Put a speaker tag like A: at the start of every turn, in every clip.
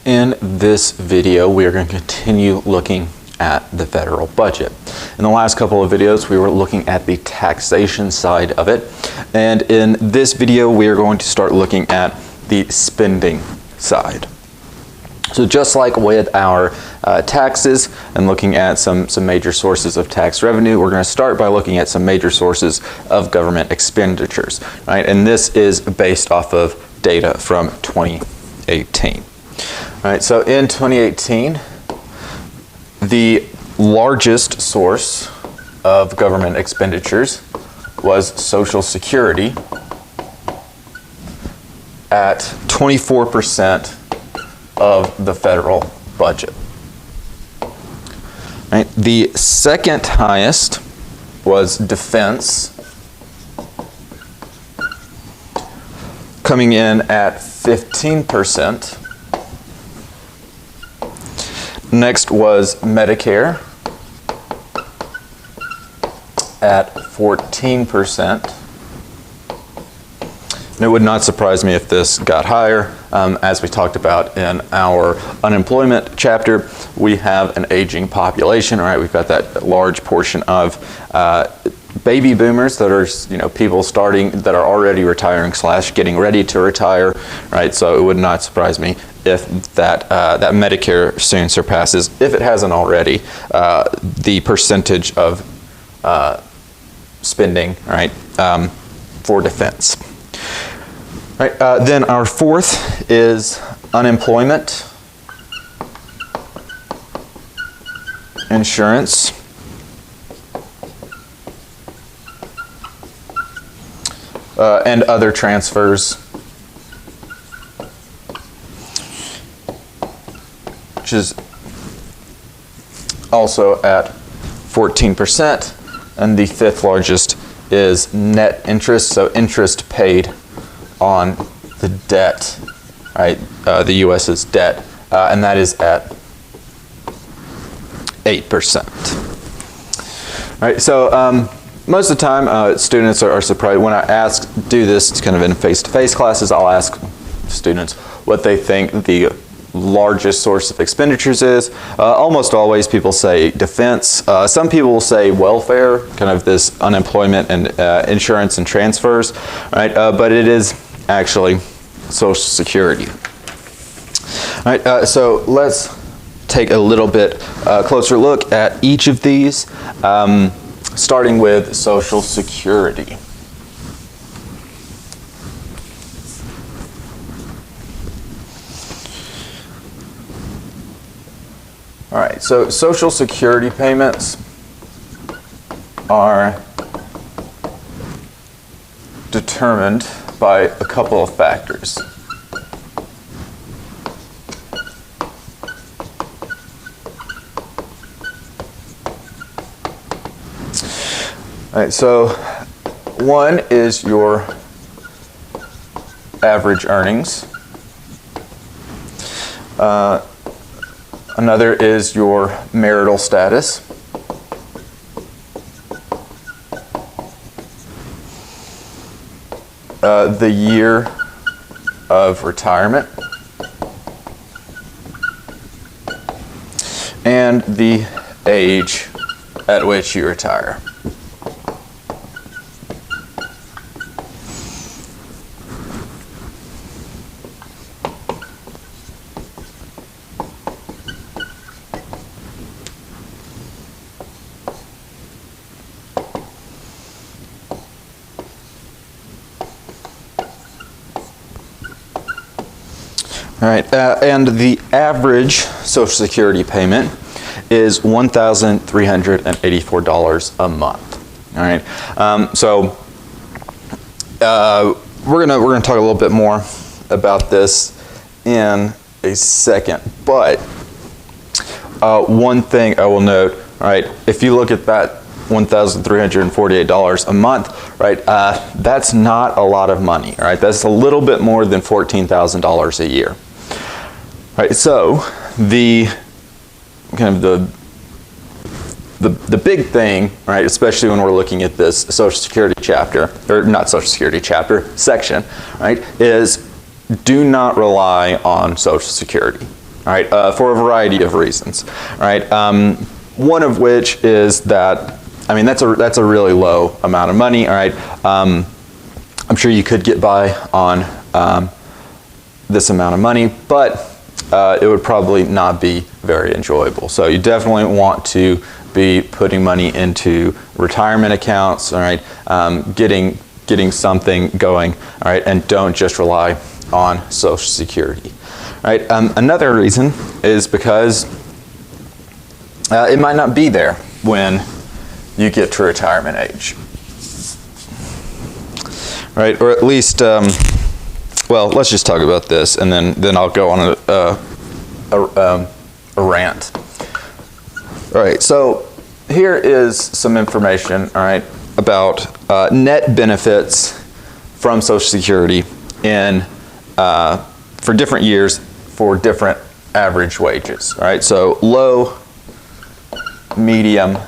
A: In this video, we are going to continue looking at the federal budget. In the last couple of videos, we were looking at the taxation side of it. And in this video, we are going to start looking at the spending side. So just like with our taxes and looking at some major sources of tax revenue, we're going to start by looking at some major sources of government expenditures, right? And this is based off of data from 2018. All right, so in 2018, the largest source of government expenditures was Social Security at 24% of the federal budget. Right. The second highest was defense, coming in at 15%. Next was Medicare at 14%. And it would not surprise me if this got higher. As we talked about in our unemployment chapter, we have an aging population, right? We've got that large portion of baby boomers that are, people that are already retiring / getting ready to retire, right? So it would not surprise me if that Medicare soon surpasses, if it hasn't already, the percentage of spending, right, for defense. Right, then our fourth is unemployment insurance. And other transfers, which is also at 14%. And the fifth largest is net interest, so interest paid on the debt, right? The U.S.'s debt, and that is at 8%. Right, so most of the time, students are surprised when I do this kind of in face-to-face classes. I'll ask students what they think the largest source of expenditures is. Almost always people say defense. Some people will say welfare, kind of this unemployment and insurance and transfers, right? But it is actually Social Security. All right, so let's take a little bit closer look at each of these, starting with Social Security. All right, so Social Security payments are determined by a couple of factors. All right, so one is your average earnings. Another is your marital status. The year of retirement. And the age at which you retire. All right, and the average Social Security payment is $1,384 a month. All right, so we're gonna talk a little bit more about this in a second. But one thing I will note, all right, if you look at that $1,348 a month, right? That's not a lot of money, right? That's a little bit more than $14,000 a year. Right, so the kind of the big thing, right, especially when we're looking at this Social Security chapter, or not Social Security chapter, section, right, is do not rely on Social Security. all right, for a variety of reasons, all right. One of which is that, I mean, that's a really low amount of money, all right. I'm sure you could get by on this amount of money, but it would probably not be very enjoyable. So you definitely want to be putting money into retirement accounts, all right, getting something going, all right, and don't just rely on Social Security. All right, another reason is because it might not be there when you get to retirement age. Right, or at least, well, let's just talk about this, and then I'll go on a rant. All right, so here is some information, all right, about net benefits from Social Security for different years for different average wages. All right, so low, medium,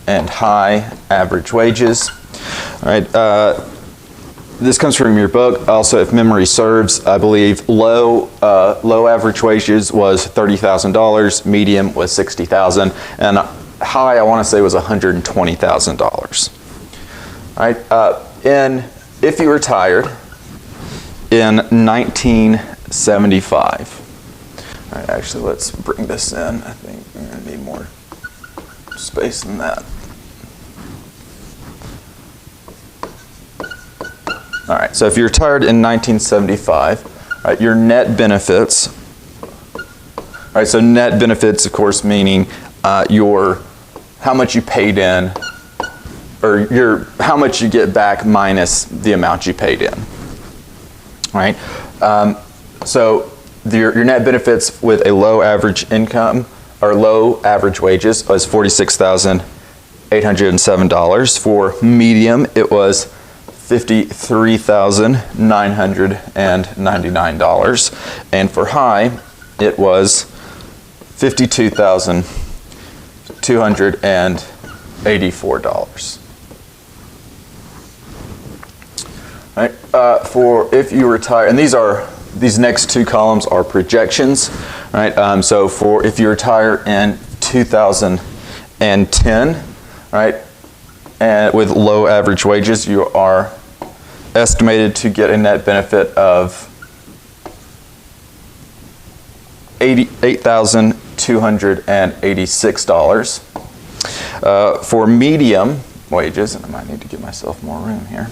A: and high average wages. All right, this comes from your book. Also, if memory serves, I believe low average wages was $30,000, medium was $60,000, and high, I want to say, was $120,000. All right, and if you retired in 1975, all right, actually, let's bring this in. I think we're going to need more space than that. All right, so if you retired in 1975, right, your net benefits, all right, so net benefits, of course, meaning how much you paid in, or how much you get back minus the amount you paid in. All right, so your net benefits with a low average income or low average wages was $46,807. For medium, it was $53,999, and for high, it was $52,284. Right, for if you retire, and these next two columns are projections, right? So for if you retire in 2010, right, and with low average wages, you are estimated to get a net benefit of $88,286. For medium wages, and I might need to give myself more room here.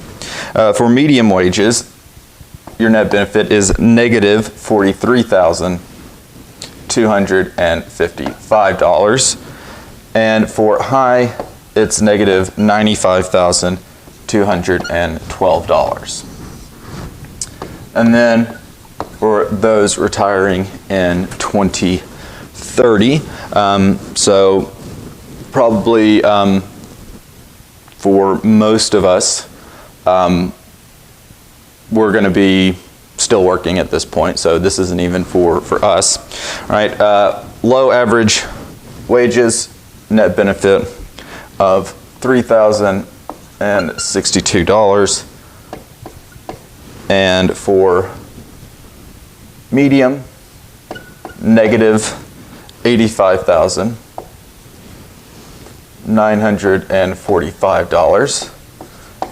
A: For medium wages, your net benefit is negative $43,255. And for high, it's negative $95,212. And then for those retiring in 2030, so probably for most of us, we're going to be still working at this point, so this isn't even for us. All right, low average wages, net benefit of $3,062, and for medium, negative $85,945,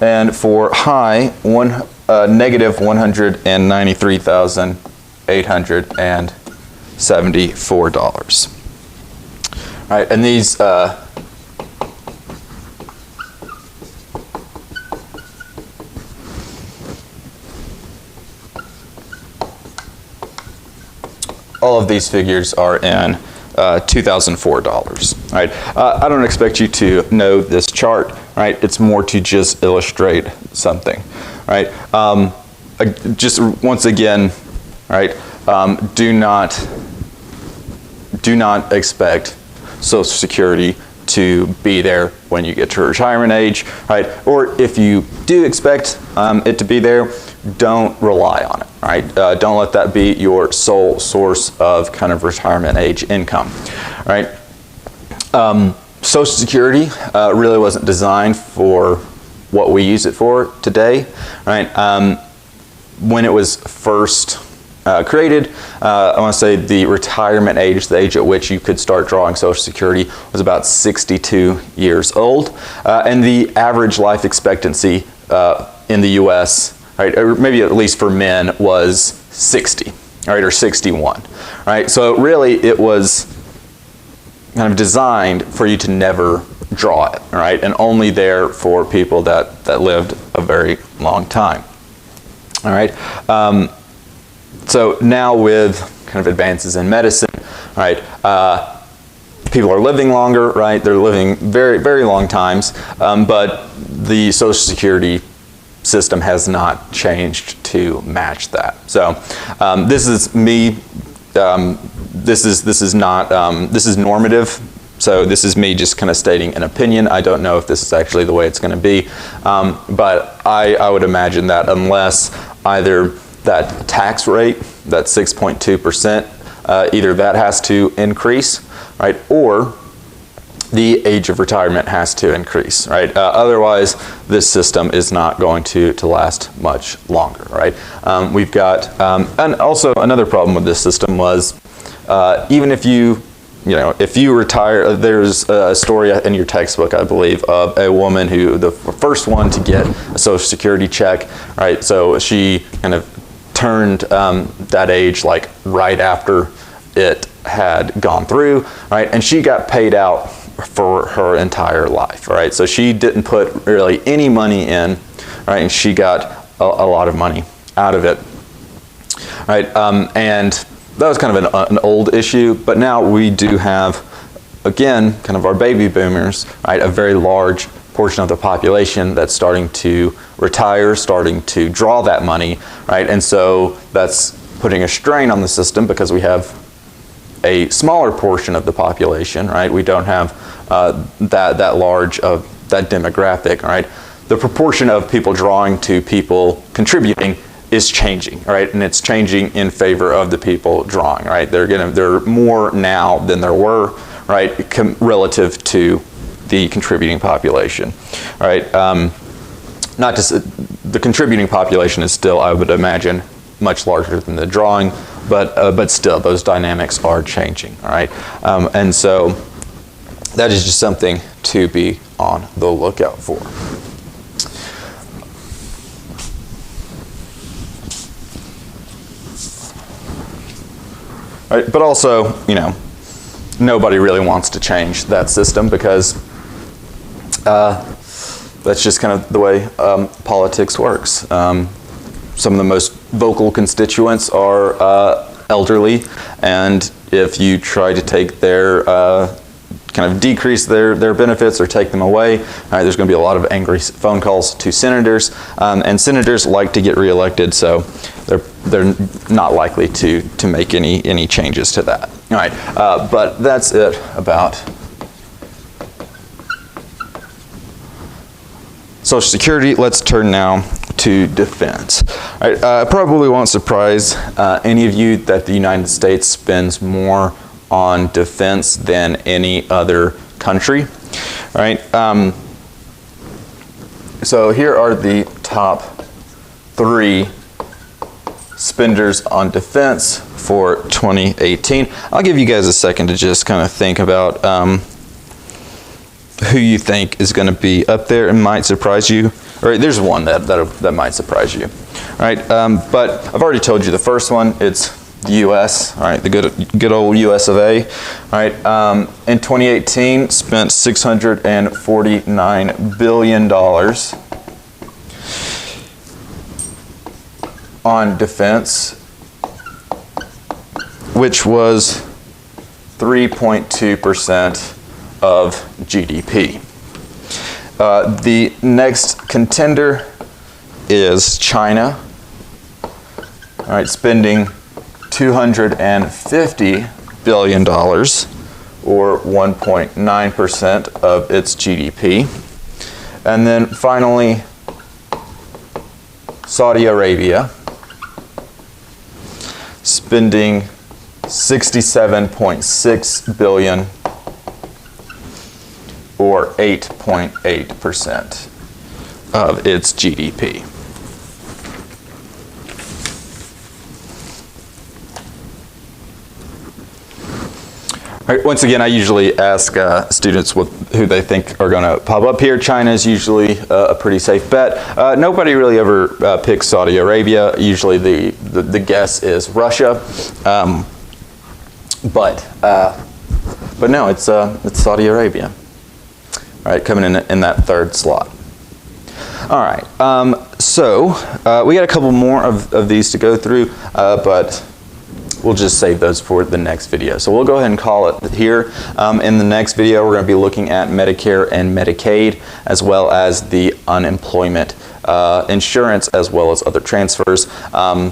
A: and for high, negative $193,874. All right, and these all of these figures are in 2004 dollars. Right? I don't expect you to know this chart. Right? It's more to just illustrate something. Right? Just once again, right? Do not expect Social Security to be there when you get to retirement age. Right? Or if you do expect it to be there, don't rely on it, right? Don't let that be your sole source of kind of retirement age income, right? Social Security really wasn't designed for what we use it for today, right? When it was first created, I want to say the retirement age, the age at which you could start drawing Social Security, was about 62 years old. And the average life expectancy in the U.S., right, or maybe at least for men, was 60, right, or 61. Right? So really it was kind of designed for you to never draw it, right, and only there for people that lived a very long time. All right. So now with kind of advances in medicine, right, people are living longer, right? They're living very, very long times, but the Social Security system has not changed to match that. So this is me. This is normative. So this is me just kind of stating an opinion. I don't know if this is actually the way it's going to be, but I would imagine that unless either that tax rate, that 6.2%, either that has to increase, right, or the age of retirement has to increase, right? Otherwise, this system is not going to last much longer, right? We've got, and also another problem with this system was, even if you retire, there's a story in your textbook, I believe, of a woman who, the first one to get a Social Security check, right? So she kind of turned that age like right after it had gone through, right? And she got paid out for her entire life, right? So she didn't put really any money in, right? And she got a lot of money out of it, right? And that was kind of an old issue, but now we do have, again, kind of our baby boomers, right? A very large portion of the population that's starting to retire, starting to draw that money, right? And so that's putting a strain on the system because we have a smaller portion of the population, right? We don't have that large of that demographic, right? The proportion of people drawing to people contributing is changing, right? And it's changing in favor of the people drawing, right? There are more now than there were, right? Relative to the contributing population, right? Not just the contributing population is still, I would imagine, much larger than the drawing, but still those dynamics are changing, all right? And so that is just something to be on the lookout for. Right, but also, nobody really wants to change that system because that's just kind of the way politics works. Some of the most vocal constituents are elderly, and if you try to take their kind of decrease their benefits or take them away, there's going to be a lot of angry phone calls to senators, and senators like to get reelected, so they're not likely to make any changes to that. All right, but that's it about Social Security. Let's turn now to defense. All right, probably won't surprise any of you that the United States spends more on defense than any other country. All right, so here are the top 3 spenders on defense for 2018. I'll give you guys a second to just kind of think about who you think is going to be up there and might surprise you. All right, there's one that might surprise you. All right, but I've already told you the first one. It's the U.S. All right, the good old U.S. of A. All right, in 2018, spent $649 billion on defense, which was 3.2% of GDP. The next contender is China. All right, spending $250 billion, or 1.9% of its GDP. And then finally, Saudi Arabia, spending $67.6 billion, or 8.8% of its GDP. All right, once again, I usually ask students who they think are going to pop up here. China is usually a pretty safe bet. Nobody really ever picks Saudi Arabia. Usually the guess is Russia. But no, it's Saudi Arabia. All right, coming in that third slot. All right, so we got a couple more of these to go through, but we'll just save those for the next video. So we'll go ahead and call it here. In the next video, we're going to be looking at Medicare and Medicaid, as well as the unemployment insurance, as well as other transfers. All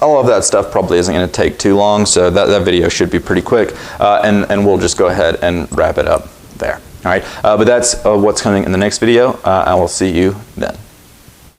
A: of that stuff probably isn't going to take too long, so that video should be pretty quick, and we'll just go ahead and wrap it up there. All right, but that's what's coming in the next video. I will see you then.